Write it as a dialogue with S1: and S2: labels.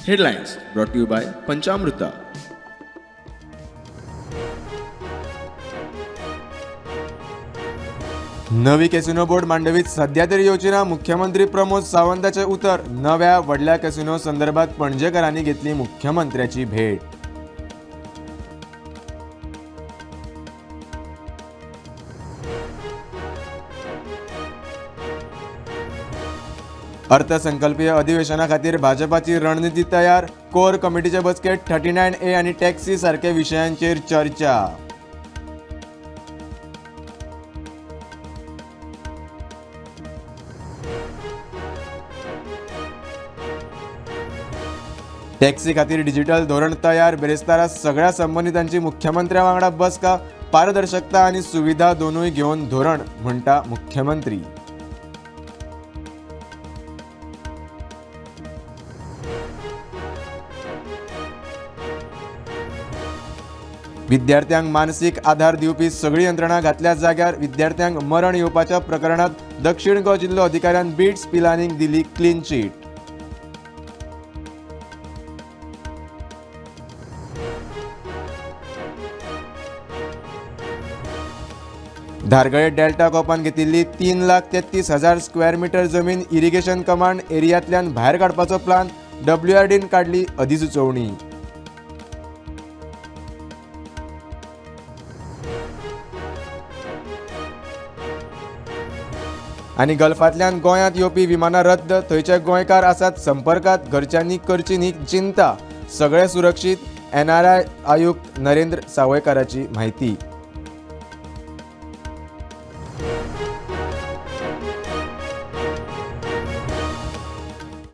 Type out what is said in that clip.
S1: Headlines brought to you by Panchamrita.
S2: नवी casino board मांडवीत सध्या तरी येवची ना. मुख्यमंत्री प्रमोद सावंताचे उतर. नव्या व्हडल्या कॅसिनो संदर्भात पणजेकरांनी घेतली मुख्यमंत्र्याची भेट. अर्थसंकल्पीय अधिवेशना खातीर भाजपाची रणनीती तयार. कोर कमिटीचे बसकेत 39A आणि टॅक्सी सारख्या विशयांचेर चर्चा. टॅक्सी खातीर डिजिटल धोरण तयार. बेरेस्तारा सगळ्या संबंधितांची मुख्यमंत्र्या वांगडा बसका. पारदर्शकता आणि सुविधा दोनूय घेवन धोरण, म्हणटा मुख्यमंत्री. विद्यार्थ्यांक मानसीक आधार दिवपी सगळी यंत्रणा घातल्या जाग्यार. विद्यार्थ्यांक मरण येवपाच्या प्रकरणात दक्षिण गोंय जिल्लो अधिकाऱ्यान बिट्स पिलांनीक दिली क्लीन चीट. धारगळे डेल्टा कॉपान घेतिल्ली 3,33,000 स्क्वेअर मीटर जमीन इरिगेशन कमांड एरियांतल्यान भायर काडपाचो प्लान. WRDन काडली अधिसुचोवणी. आनी गल्फांतल्यान गोंयांत येवपी विमानां रद्द. थंयचे गोंयकार आसात संपर्कात. घरच्यांनी करची न्ही चिंता. सगळे सुरक्षीत. NRI आयुक्त नरेंद्र सावयकाराची म्हायती.